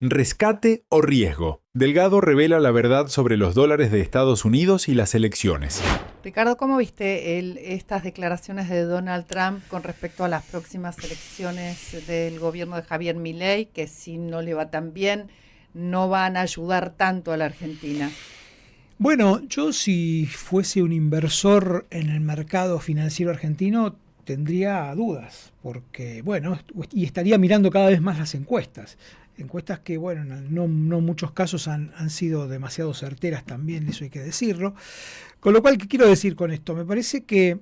¿Rescate o riesgo? Delgado revela la verdad sobre los dólares de Estados Unidos y las elecciones. Ricardo, ¿cómo viste estas declaraciones de Donald Trump con respecto a las próximas elecciones del gobierno de Javier Milei, que si no le va tan bien, no van a ayudar tanto a la Argentina? Bueno, yo si fuese un inversor en el mercado financiero argentino tendría dudas, porque y estaría mirando cada vez más las encuestas. Encuestas que, no muchos casos han sido demasiado certeras también, eso hay que decirlo. Con lo cual, ¿qué quiero decir con esto? Me parece que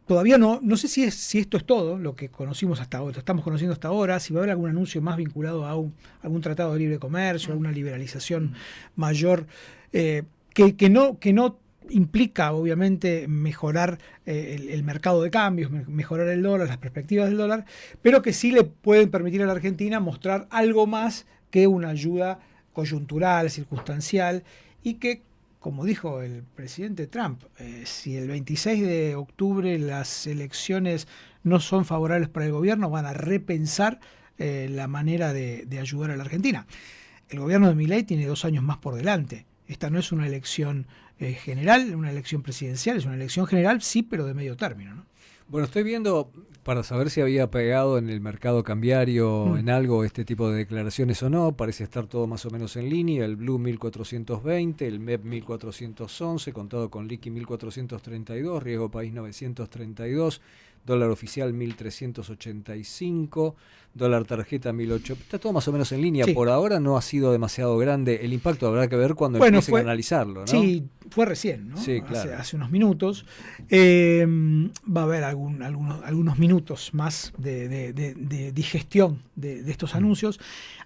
todavía no sé si esto es todo lo que conocimos hasta ahora, estamos conociendo hasta ahora, si va a haber algún anuncio más vinculado a algún tratado de libre comercio, alguna liberalización mayor, que no implica obviamente mejorar el mercado de cambios, mejorar el dólar, las perspectivas del dólar, pero que sí le pueden permitir a la Argentina mostrar algo más que una ayuda coyuntural, circunstancial, y que, como dijo el presidente Trump, si el 26 de octubre las elecciones no son favorables para el gobierno, van a repensar la manera de ayudar a la Argentina. El gobierno de Milei tiene 2 años más por delante. Esta no es una elección general, una elección presidencial, es una elección general, sí, pero de medio término, ¿no? Bueno, estoy viendo para saber si había pegado en el mercado cambiario en algo este tipo de declaraciones o no. Parece estar todo más o menos en línea. El Blue 1420, el MEP 1411, contado con liqui 1432, riesgo país 932, dólar oficial 1385, dólar tarjeta 1800. Está todo más o menos en línea. Sí. Por ahora no ha sido demasiado grande. El impacto habrá que ver cuando empiecen a analizarlo, ¿no? Sí, fue recién, ¿no? Sí, claro. Hace unos minutos. Va a haber algunos minutos más de digestión de estos anuncios.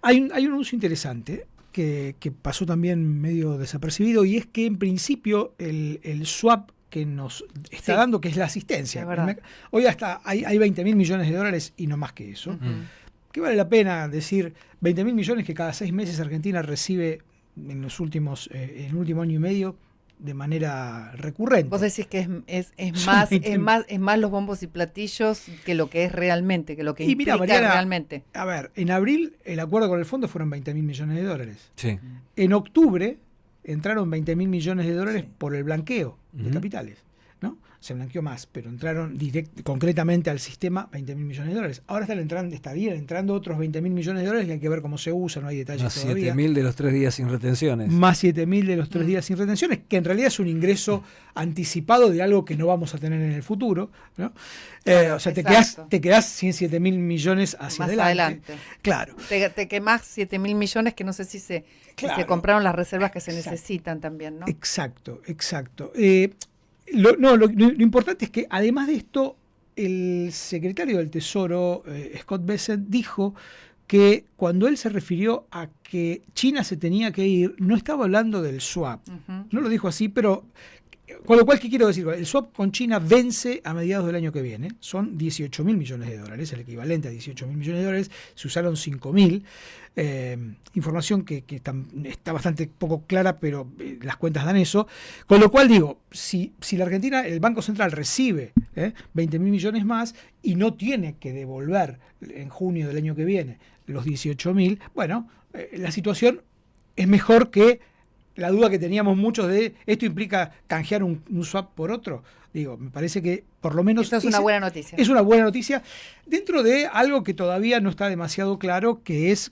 Hay un anuncio interesante que pasó también medio desapercibido, y es que en principio el swap que nos está dando, que es la asistencia. Hoy hasta hay 20.000 millones de dólares y no más que eso. Que vale la pena decir 20.000 millones que cada 6 meses Argentina recibe en el último año y medio de manera recurrente. Vos decís que es más los bombos y platillos que lo que es realmente, que lo que implica Mariana, realmente. A ver, en abril el acuerdo con el fondo fueron 20.000 millones de dólares. Sí. En octubre entraron 20.000 millones de dólares por el blanqueo de capitales, ¿no? Se blanqueó más, pero entraron concretamente al sistema 20.000 millones de dólares. Ahora estarían entrando otros 20.000 millones de dólares, que hay que ver cómo se usa, no hay detalles más todavía. 7.000 de los 3 días sin retenciones. Más 7.000 de los 3 días sin retenciones, que en realidad es un ingreso anticipado de algo que no vamos a tener en el futuro, ¿no? O sea, te quedás sin 7.000 millones hacia adelante. Claro. Te quemás 7.000 millones que no sé si se compraron las reservas que se necesitan también, ¿no? Exacto. Lo importante es que, además de esto, el secretario del Tesoro, Scott Bessent, dijo que cuando él se refirió a que China se tenía que ir, no estaba hablando del swap. No lo dijo así, pero con lo cual, ¿qué quiero decir? El swap con China vence a mediados del año que viene. Son 18.000 millones de dólares, el equivalente a 18.000 millones de dólares. Se usaron 5.000. Información que está bastante poco clara, pero las cuentas dan eso. Con lo cual digo, si la Argentina, el Banco Central recibe 20.000 millones más y no tiene que devolver en junio del año que viene los 18.000, la situación es mejor que la duda que teníamos muchos de esto implica canjear un swap por otro. Digo, me parece que por lo menos esto es una buena noticia. Es una buena noticia dentro de algo que todavía no está demasiado claro, que es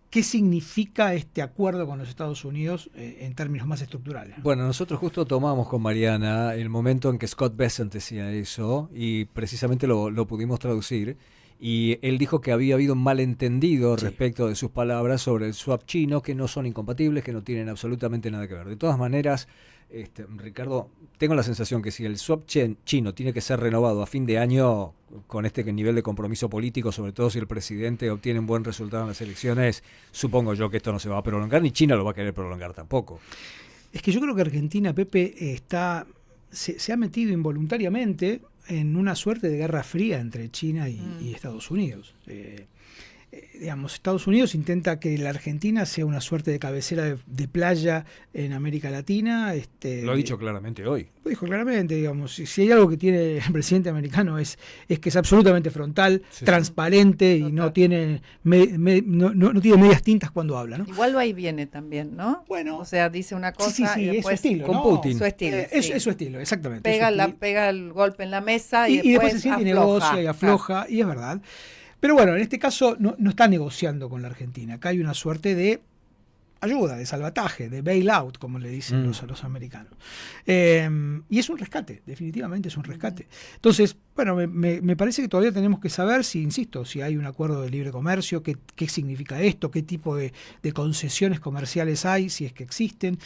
qué significa este acuerdo con los Estados Unidos en términos más estructurales. Bueno, nosotros justo tomamos con Mariana el momento en que Scott Bessent decía eso, y precisamente lo pudimos traducir. Y él dijo que había habido un malentendido respecto de sus palabras sobre el swap chino, que no son incompatibles, que no tienen absolutamente nada que ver. De todas maneras, Ricardo, tengo la sensación que si el swap chino tiene que ser renovado a fin de año con este nivel de compromiso político, sobre todo si el presidente obtiene un buen resultado en las elecciones, supongo yo que esto no se va a prolongar, ni China lo va a querer prolongar tampoco. Es que yo creo que Argentina, Pepe, se ha metido involuntariamente en una suerte de guerra fría entre China y Estados Unidos. digamos, Estados Unidos intenta que la Argentina sea una suerte de cabecera de playa en América Latina. Lo ha dicho claramente hoy. Lo dijo claramente, digamos, si hay algo que tiene el presidente americano es que es absolutamente frontal, Sí, transparente sí. y no tiene no tiene medias tintas cuando habla, ¿no? Igual va y viene también, ¿no? Bueno. O sea, dice una cosa Sí, y es su después estilo, con ¿no? Putin. su estilo. Es sí. su estilo, exactamente. Pega, es su estilo. pega el golpe en la mesa y, Y después se siente y afloja. negocia y afloja, y es verdad. Pero bueno, en este caso no está negociando con la Argentina. Acá hay una suerte de ayuda, de salvataje, de bailout, como le dicen los americanos. Y es un rescate, definitivamente es un rescate. Entonces, bueno, me parece que todavía tenemos que saber si, insisto, si hay un acuerdo de libre comercio, qué significa esto, qué tipo de concesiones comerciales hay, si es que existen.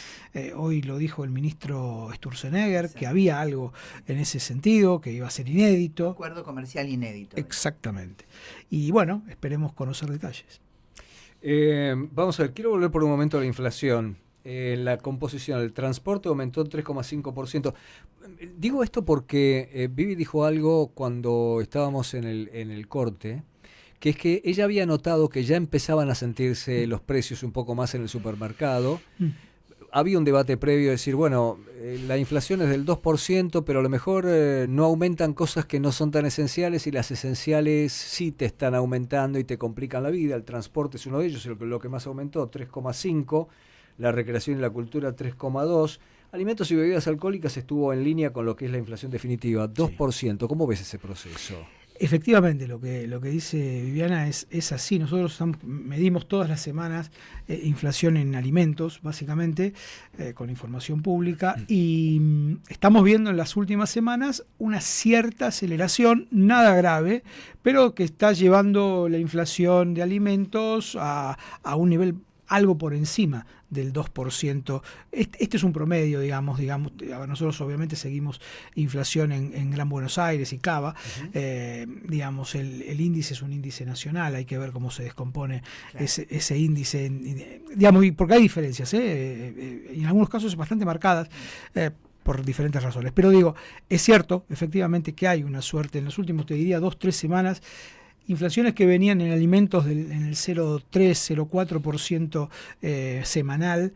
Hoy lo dijo el ministro Sturzenegger, que había algo en ese sentido, que iba a ser inédito. Acuerdo comercial inédito. Exactamente. Y bueno, esperemos conocer detalles. Vamos a ver, quiero volver por un momento a la inflación. La composición, el transporte aumentó en 3,5%. Digo esto porque Vivi dijo algo cuando estábamos en el corte, que es que ella había notado que ya empezaban a sentirse los precios un poco más en el supermercado. Había un debate previo de decir, bueno, la inflación es del 2%, pero a lo mejor no aumentan cosas que no son tan esenciales y las esenciales sí te están aumentando y te complican la vida. El transporte es uno de ellos, lo que más aumentó, 3,5%, la recreación y la cultura 3,2%, alimentos y bebidas alcohólicas estuvo en línea con lo que es la inflación definitiva, 2%. ¿Cómo ves ese proceso? Efectivamente, lo que dice Viviana es así. Nosotros medimos todas las semanas inflación en alimentos, básicamente, con información pública, y estamos viendo en las últimas semanas una cierta aceleración, nada grave, pero que está llevando la inflación de alimentos a un nivel algo por encima del 2%. Este es un promedio, digamos. Nosotros obviamente seguimos inflación en Gran Buenos Aires y Cava. Digamos, el índice es un índice nacional, hay que ver cómo se descompone ese índice. Digamos, porque hay diferencias, y en algunos casos bastante marcadas, por diferentes razones. Pero digo, es cierto, efectivamente, que hay una suerte en los últimos, te diría, 2-3 semanas, inflaciones que venían en alimentos en el 0,3-0,4% semanal,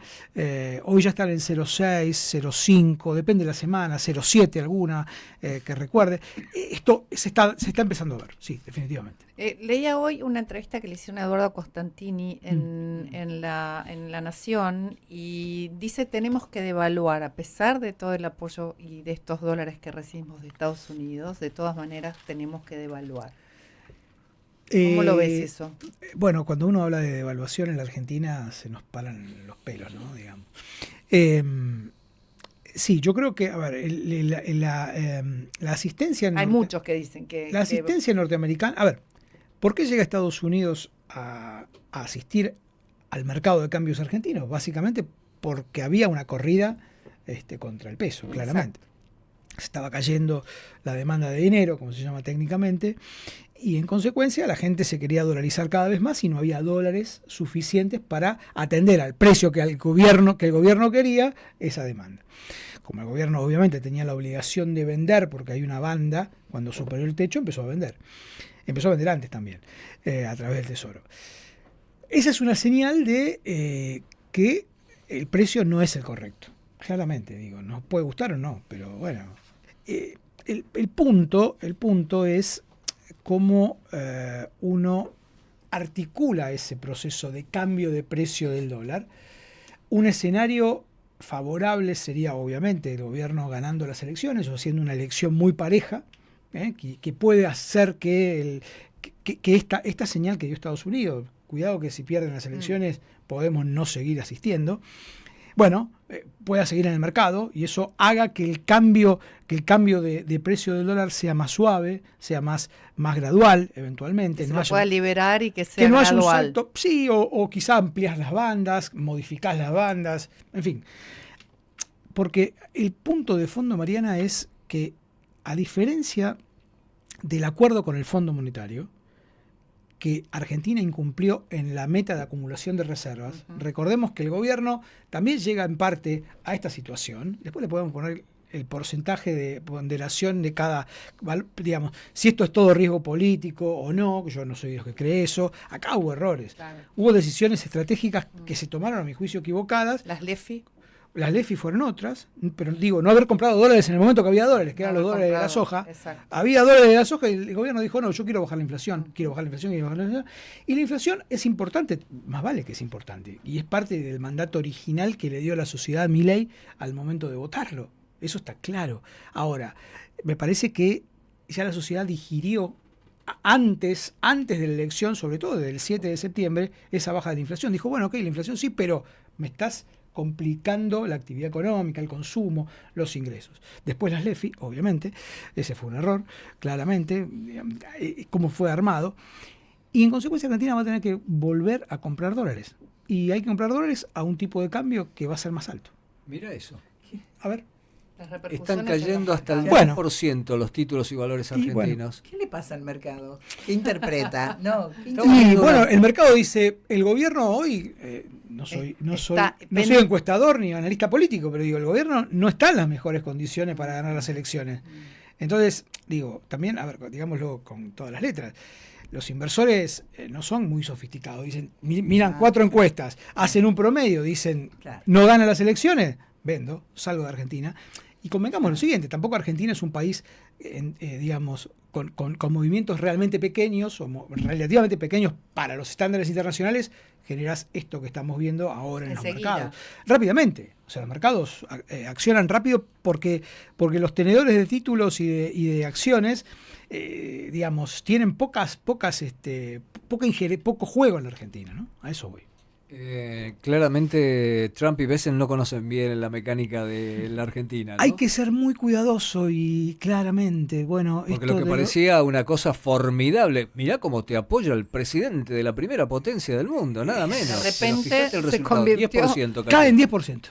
hoy ya están en 0,6, 0,5, depende de la semana, 0,7 alguna que recuerde. Esto se está empezando a ver, sí, definitivamente. Leía hoy una entrevista que le hicieron a Eduardo Costantini en la Nación y dice tenemos que devaluar, a pesar de todo el apoyo y de estos dólares que recibimos de Estados Unidos, de todas maneras tenemos que devaluar. ¿Cómo lo ves eso? Bueno, cuando uno habla de devaluación en la Argentina se nos paran los pelos, ¿no? Digamos. Sí, yo creo que, a ver, la asistencia... Hay muchos que dicen que... La asistencia norteamericana... A ver, ¿por qué llega Estados Unidos a asistir al mercado de cambios argentinos? Básicamente porque había una corrida contra el peso, claramente. Se estaba cayendo la demanda de dinero, como se llama técnicamente, y en consecuencia la gente se quería dolarizar cada vez más y no había dólares suficientes para atender al precio que el gobierno quería esa demanda. Como el gobierno obviamente tenía la obligación de vender, porque hay una banda, cuando superó el techo empezó a vender. Empezó a vender antes también, a través del Tesoro. Esa es una señal de que el precio no es el correcto. Claramente, digo, nos puede gustar o no, pero bueno. El punto es cómo uno articula ese proceso de cambio de precio del dólar. Un escenario favorable sería obviamente el gobierno ganando las elecciones o haciendo una elección muy pareja, que puede hacer que esta señal que dio Estados Unidos, cuidado que si pierden las elecciones podemos no seguir asistiendo, bueno, pueda seguir en el mercado y eso haga que el cambio de precio del dólar sea más suave, sea más gradual eventualmente. Que se lo pueda liberar y que sea no gradual. haya un salto, sí, o quizá ampliar las bandas, modificar las bandas, en fin. Porque el punto de fondo, Mariana, es que a diferencia del acuerdo con el Fondo Monetario, que Argentina incumplió en la meta de acumulación de reservas. Recordemos que el gobierno también llega en parte a esta situación. Después le podemos poner el porcentaje de ponderación de cada, digamos, si esto es todo riesgo político o no, yo no soy de los que cree eso. Acá hubo errores. Claro. Hubo decisiones estratégicas que se tomaron, a mi juicio, equivocadas. Las LEFI. Las LEFI fueron otras, pero digo, no haber comprado dólares en el momento que había dólares, que eran los No haber dólares de la comprado, soja. exacto. Había dólares de la soja y el gobierno dijo, no, yo quiero bajar la inflación, quiero bajar la inflación, quiero bajar la inflación. Y la inflación es importante, más vale que es importante, y es parte del mandato original que le dio la sociedad a Milei al momento de votarlo. Eso está claro. Ahora, me parece que ya la sociedad digirió antes de la elección, sobre todo desde el 7 de septiembre, esa baja de la inflación. Dijo, bueno, ok, la inflación sí, pero me estás complicando la actividad económica, el consumo, los ingresos. Después las LEFI, obviamente, ese fue un error, claramente, cómo fue armado, y en consecuencia Argentina va a tener que volver a comprar dólares. Y hay que comprar dólares a un tipo de cambio que va a ser más alto. Mira eso. A ver. Las Están repercusiones cayendo en hasta el Bueno. 10% los títulos y valores Y bueno. argentinos. ¿Qué le pasa al mercado? ¿Qué interpreta? No, ¿qué Y interpreta? bueno, el mercado dice, el gobierno hoy, no soy encuestador ni analista político, pero digo, el gobierno no está en las mejores condiciones para ganar las elecciones. Entonces, digo, también, a ver, digámoslo con todas las letras, los inversores no son muy sofisticados, dicen, miran 4 encuestas, hacen un promedio, dicen, Claro. no ganan las elecciones, vendo, salgo de Argentina. Y convengamos lo siguiente, tampoco Argentina es un país, digamos, con movimientos realmente pequeños o relativamente pequeños para los estándares internacionales, generas esto que estamos viendo ahora en los Enseguida. mercados. Rápidamente. O sea, los mercados accionan rápido porque los tenedores de títulos y de acciones, digamos, tienen poco juego en la Argentina, ¿no? A eso voy. Claramente Trump y Bessel no conocen bien la mecánica de la Argentina, ¿no? Hay que ser muy cuidadoso y claramente, bueno, Porque lo que parecía una cosa formidable, mirá cómo te apoya el presidente de la primera potencia del mundo, nada menos. De repente Pero fíjate el se resultado, convirtió- 10% cae en 10%.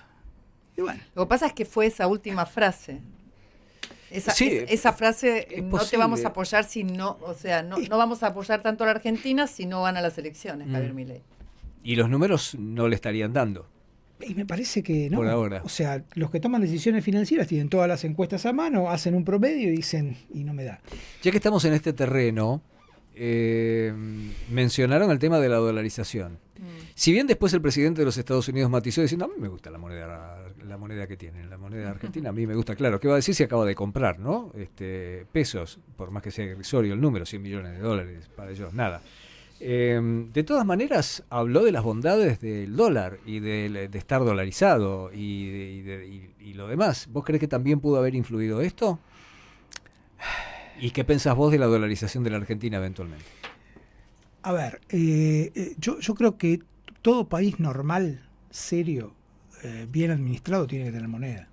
Y bueno, Lo que pasa es que fue esa última frase. Sí, Esa frase, es no te posible. vamos a apoyar si no, o sea, no vamos a apoyar tanto a la Argentina si no van a las elecciones, Javier Milei. Y los números no le estarían dando. y me parece que no. Por ahora. O sea, los que toman decisiones financieras tienen todas las encuestas a mano, hacen un promedio y dicen, y no me da. Ya que estamos en este terreno, mencionaron el tema de la dolarización. Si bien después el presidente de los Estados Unidos matizó diciendo, a mí me gusta la moneda que tienen, la moneda argentina, a mí me gusta, claro, ¿qué va a decir si acaba de comprar, ¿no? Pesos, por más que sea irrisorio el número, 100 millones de dólares para ellos, nada. De todas maneras, habló de las bondades del dólar y de estar dolarizado y lo demás. ¿Vos crees que también pudo haber influido esto? ¿Y qué pensás vos de la dolarización de la Argentina eventualmente? A ver, yo creo que todo país normal, serio, bien administrado, tiene que tener moneda.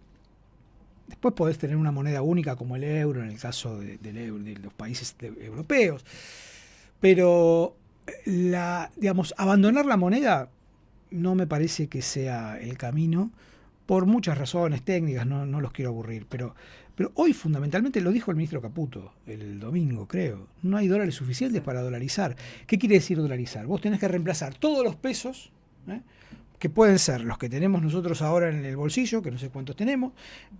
Después podés tener una moneda única como el euro, en el caso del euro, de los países europeos. Pero, digamos, abandonar la moneda no me parece que sea el camino, por muchas razones técnicas, no los quiero aburrir, pero hoy fundamentalmente lo dijo el ministro Caputo el domingo, creo, no hay dólares suficientes para dolarizar. ¿Qué quiere decir dolarizar? Vos tenés que reemplazar todos los pesos, que pueden ser los que tenemos nosotros ahora en el bolsillo, que no sé cuántos tenemos,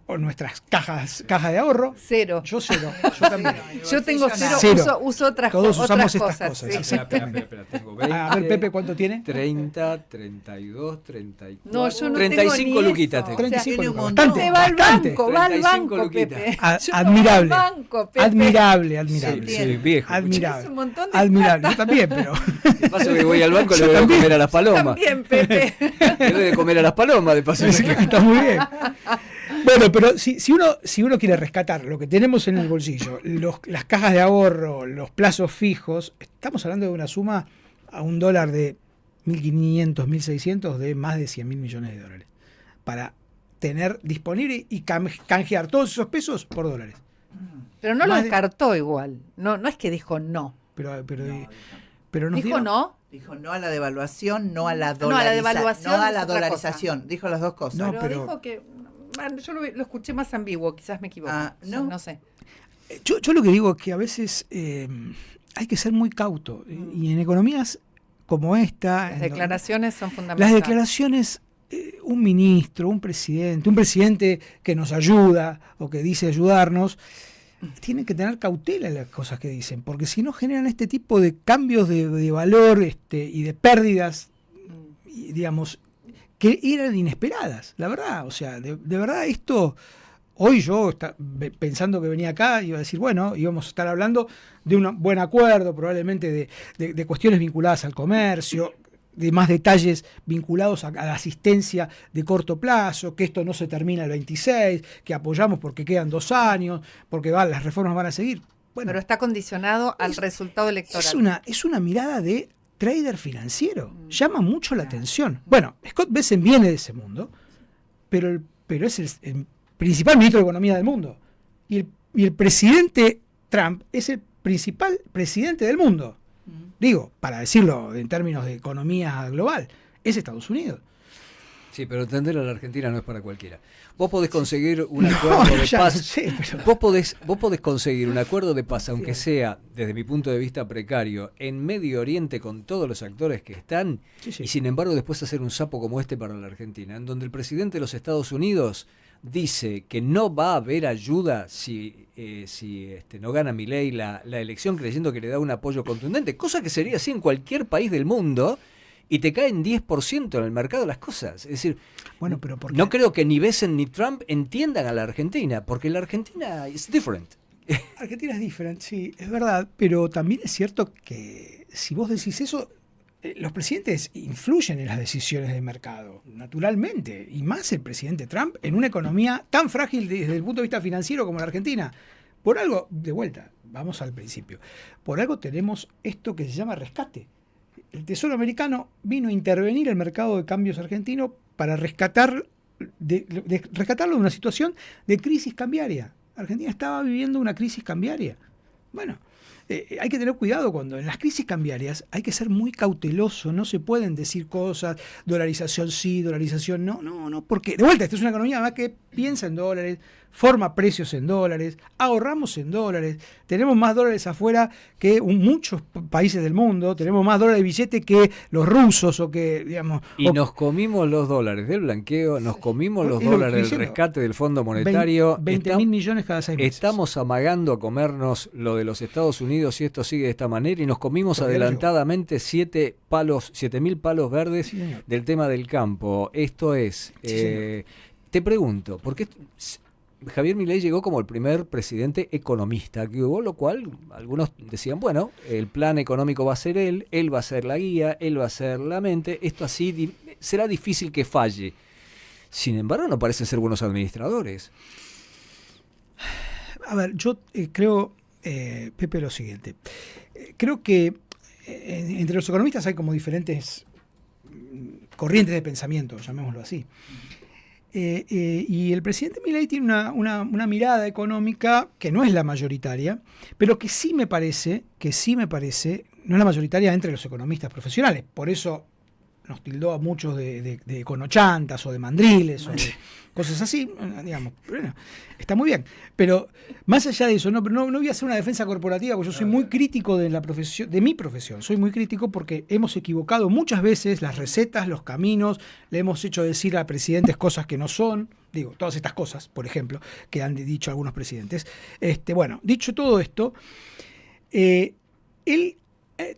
o nuestras cajas de ahorro. Cero. Yo cero, yo también. Yo tengo cero, Cero. uso otras, Todos usamos otras estas cosas, sí. exactamente. Espera, tengo 20, A ver, Pepe, ¿cuánto tiene? 30, 32, 34. No, yo no 35 tengo ni luquitas eso. tengo. 35 tiene un lucas. montón. Bastante, Pepe va al bastante. banco, va al 35 banco, luquitas. Pepe. Admirable. Yo voy al banco, Pepe. Admirable. Sí, viejo. Admirable. Es un montón de Admirable. plata. Yo también, pero. De paso que voy al banco le Yo voy a también. comer a las palomas. También, Pepe. Le doy de comer a las palomas, de paso. Está muy bien. Bueno, pero si uno quiere rescatar lo que tenemos en el bolsillo, las cajas de ahorro, los plazos fijos, estamos hablando de una suma a un dólar de 1.500, 1.600 de más de 100.000 millones de dólares. Para tener disponible y canjear todos esos pesos por dólares. Pero no lo Más de- descartó igual. No es que dijo no. Pero nos Dijo dieron- no. Dijo no a la devaluación, no a la No, a la devaluación no a es la otra dolarización. Dijo las dos cosas. No, pero, pero- dijo que. Yo lo escuché más ambiguo, quizás me equivoco. No. No sé. Yo lo que digo es que a veces hay que ser muy cauto. Y en economías como esta, Las en declaraciones son fundamentales. las declaraciones un ministro, un presidente que nos ayuda o que dice ayudarnos, tienen que tener cautela en las cosas que dicen, porque si no generan este tipo de cambios de valor y de pérdidas, digamos, que eran inesperadas, la verdad. O sea, de verdad esto, hoy yo pensando que venía acá, iba a decir, bueno, íbamos a estar hablando de un buen acuerdo, probablemente de cuestiones vinculadas al comercio, de más detalles vinculados a la asistencia de corto plazo, que esto no se termina el 26, que apoyamos porque quedan 2 años, porque las reformas van a seguir. Bueno, pero está condicionado al resultado electoral. Es una mirada de trader financiero. Llama mucho la atención. Bueno, Scott Bessent viene de ese mundo, pero es el principal ministro de Economía del mundo. Y el presidente Trump es el principal presidente del mundo. Digo, para decirlo en términos de economía global, es Estados Unidos. Sí, pero entender a la Argentina no es para cualquiera. Vos podés conseguir un acuerdo de ya paz. lo sé, pero- Vos podés conseguir un acuerdo de paz, aunque sea, desde mi punto de vista, precario, en Medio Oriente con todos los actores que están, Sí. y sin embargo después hacer un sapo como este para la Argentina, en donde el presidente de los Estados Unidos dice que no va a haber ayuda si no gana Milei la elección, creyendo que le da un apoyo contundente, cosa que sería así en cualquier país del mundo, y te caen 10% en el mercado las cosas. Es decir, Bueno, pero ¿por qué? no creo que ni Bessent ni Trump entiendan a la Argentina, porque la Argentina es different. Argentina es diferente, sí, es verdad, pero también es cierto que si vos decís eso, los presidentes influyen en las decisiones del mercado, naturalmente, y más el presidente Trump en una economía tan frágil desde el punto de vista financiero como la Argentina. Por algo, de vuelta, vamos al principio, por algo tenemos esto que se llama rescate. El Tesoro americano vino a intervenir el mercado de cambios argentino para rescatarlo de una situación de crisis cambiaria. Argentina estaba viviendo una crisis cambiaria. Bueno, hay que tener cuidado cuando en las crisis cambiarias hay que ser muy cauteloso, no se pueden decir cosas, dolarización sí, dolarización no, porque de vuelta, esta es una economía además que piensa en dólares, forma precios en dólares, ahorramos en dólares, tenemos más dólares afuera que muchos países del mundo, tenemos más dólares de billete que los rusos o que, digamos... Y nos comimos los dólares del blanqueo, nos comimos los Es lo que dólares estoy del diciendo. rescate del Fondo Monetario. 20.000 millones cada 6 meses. Estamos amagando a comernos lo de los Estados Unidos si esto sigue de esta manera, y nos comimos Todavía no adelantadamente 7.000 palos verdes Sí, señor. del tema del campo. Esto es, Sí, te pregunto, ¿por qué Javier Milei llegó como el primer presidente economista que hubo, lo cual algunos decían, bueno, el plan económico va a ser él va a ser la guía, él va a ser la mente, esto así será difícil que falle. Sin embargo, no parecen ser buenos administradores. A ver, yo creo, Pepe, lo siguiente. Creo que entre los economistas hay como diferentes corrientes de pensamiento, llamémoslo así. Y el presidente Milei tiene una mirada económica que no es la mayoritaria, pero que sí me parece, no es la mayoritaria entre los economistas profesionales. Por eso nos tildó a muchos de conochantas o de mandriles o de cosas así, digamos. Bueno, está muy bien. Pero más allá de eso, no voy a hacer una defensa corporativa, porque yo soy muy crítico de la profesión, de mi profesión. Soy muy crítico porque hemos equivocado muchas veces las recetas, los caminos, le hemos hecho decir a presidentes cosas que no son. Digo, todas estas cosas, por ejemplo, que han dicho algunos presidentes. Bueno, dicho todo esto, él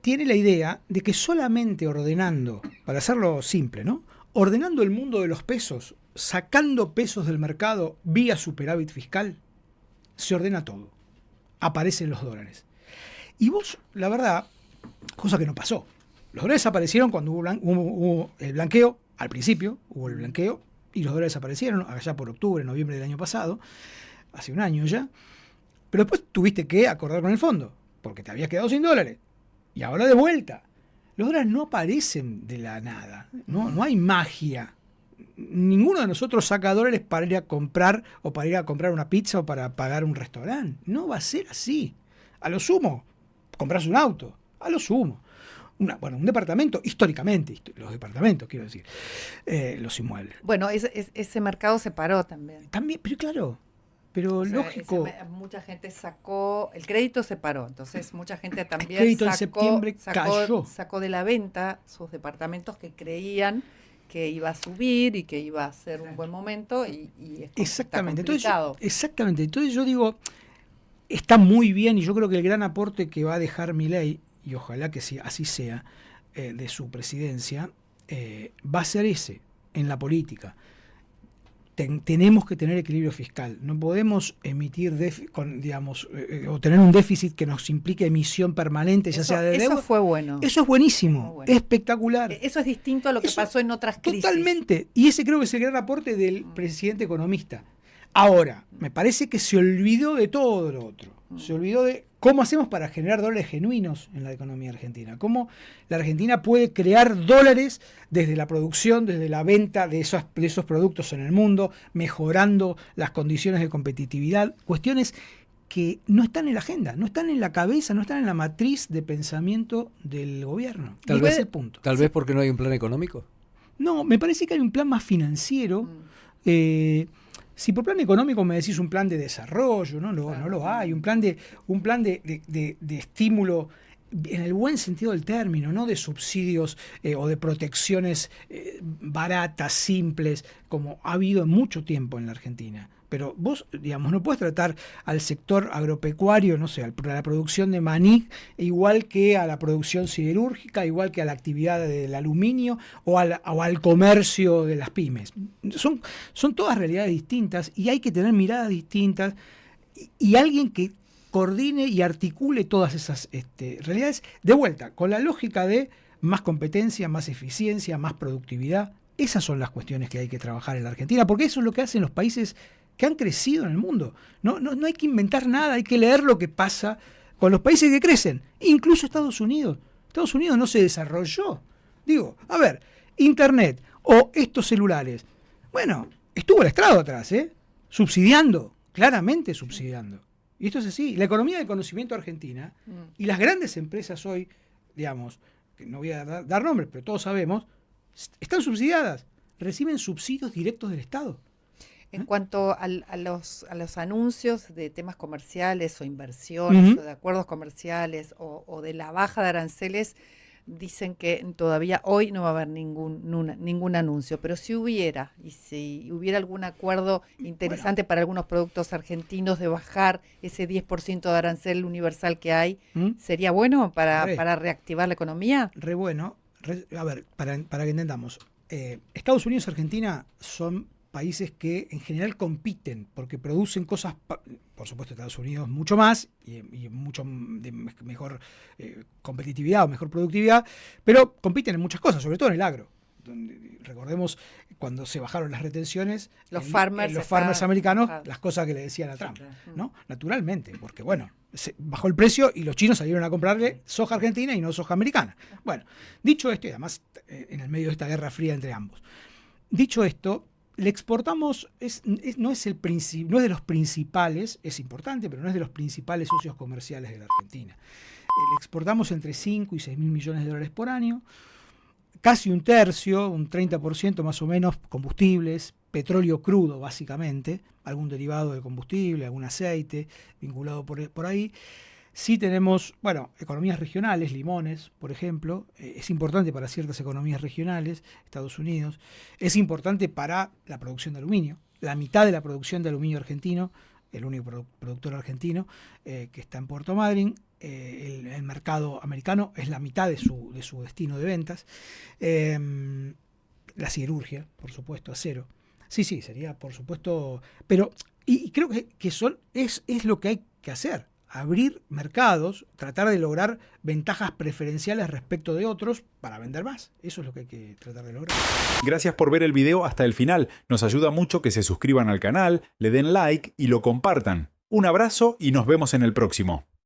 tiene la idea de que solamente ordenando, para hacerlo simple, ¿no? Ordenando el mundo de los pesos, sacando pesos del mercado vía superávit fiscal, se ordena todo. Aparecen los dólares. Y vos, la verdad, cosa que no pasó. Los dólares aparecieron cuando hubo el blanqueo, al principio hubo el blanqueo, y los dólares aparecieron allá por octubre, noviembre del año pasado, hace un año ya. Pero después tuviste que acordar con el fondo, porque te habías quedado sin dólares. Y ahora de vuelta. Los dólares no aparecen de la nada. No hay magia. Ninguno de nosotros saca dólares para ir a comprar o para ir a comprar una pizza o para pagar un restaurante. No va a ser así. A lo sumo, compras un auto. A lo sumo. Un departamento, históricamente, los departamentos, quiero decir, los inmuebles. Bueno, ese mercado se paró también. También, pero claro, pero O sea, lógico. mucha gente sacó, el crédito se paró, entonces mucha gente también crédito en septiembre cayó. sacó de la venta sus departamentos que creían que iba a subir y que iba a ser un buen momento y esto Exactamente. está complicado. Entonces yo digo, está muy bien y yo creo que el gran aporte que va a dejar Milei, y ojalá que así sea, de su presidencia, va a ser ese, en la política. Tenemos que tener equilibrio fiscal. No podemos emitir, o tener un déficit que nos implique emisión permanente, ya sea de deuda. Eso fue bueno. Eso es buenísimo, Muy bueno. espectacular. Eso es distinto a lo que Eso, pasó en otras crisis. Totalmente. Y ese creo que es el gran aporte del presidente economista. Ahora, me parece que se olvidó de todo lo otro. Se olvidó de cómo hacemos para generar dólares genuinos en la economía argentina. Cómo la Argentina puede crear dólares desde la producción, desde la venta de esos productos en el mundo, mejorando las condiciones de competitividad. Cuestiones que no están en la agenda, no están en la cabeza, no están en la matriz de pensamiento del gobierno. Tal Y vez, ese es el punto. Tal vez porque no hay un plan económico. No, me parece que hay un plan más financiero. Si por plan económico me decís un plan de desarrollo, no lo hay. Un plan de estímulo en el buen sentido del término, no de subsidios o de protecciones baratas, simples, como ha habido en mucho tiempo en la Argentina. Pero vos, digamos, no puedes tratar al sector agropecuario, no sé, a la producción de maní, igual que a la producción siderúrgica, igual que a la actividad del aluminio o al comercio de las pymes. Son todas realidades distintas y hay que tener miradas distintas y alguien que coordine y articule todas esas realidades, de vuelta, con la lógica de más competencia, más eficiencia, más productividad. Esas son las cuestiones que hay que trabajar en la Argentina, porque eso es lo que hacen los países que han crecido en el mundo. No hay que inventar nada, hay que leer lo que pasa con los países que crecen, incluso Estados Unidos. Estados Unidos no se desarrolló. Digo, a ver, Internet o estos celulares, bueno, estuvo el Estado atrás, subsidiando, claramente subsidiando. Y esto es así. La economía del conocimiento argentina y las grandes empresas hoy, digamos, que no voy a dar nombres, pero todos sabemos, están subsidiadas, reciben subsidios directos del Estado. En cuanto a los anuncios de temas comerciales o inversiones o de acuerdos comerciales o de la baja de aranceles, dicen que todavía hoy no va a haber ningún anuncio, pero si hubiera algún acuerdo interesante para algunos productos argentinos de bajar ese 10% de arancel universal que hay, ¿sería bueno para reactivar la economía? Re bueno. A ver, para que entendamos, Estados Unidos y Argentina son países que en general compiten porque producen cosas, por supuesto Estados Unidos mucho más y mucho de mejor competitividad o mejor productividad, pero compiten en muchas cosas, sobre todo en el agro. Recordemos cuando se bajaron las retenciones, los farmers americanos, las cosas que le decían a Trump, ¿no? Naturalmente, porque bueno, se bajó el precio y los chinos salieron a comprarle soja argentina y no soja americana. Bueno, dicho esto, y además en el medio de esta guerra fría entre ambos, dicho esto, le exportamos, no es de los principales, es importante, pero no es de los principales socios comerciales de la Argentina. Le exportamos entre 5 y 6 mil millones de dólares por año, casi un tercio, un 30% más o menos, combustibles, petróleo crudo básicamente, algún derivado de combustible, algún aceite vinculado por ahí. Sí tenemos, economías regionales, limones, por ejemplo, es importante para ciertas economías regionales, Estados Unidos, es importante para la producción de aluminio, la mitad de la producción de aluminio argentino, el único productor argentino que está en Puerto Madryn, el mercado americano es la mitad de su destino de ventas, la siderurgia, por supuesto, acero. Sí, sería, por supuesto, pero y creo que es lo que hay que hacer. Abrir mercados, tratar de lograr ventajas preferenciales respecto de otros para vender más. Eso es lo que hay que tratar de lograr. Gracias por ver el video hasta el final. Nos ayuda mucho que se suscriban al canal, le den like y lo compartan. Un abrazo y nos vemos en el próximo.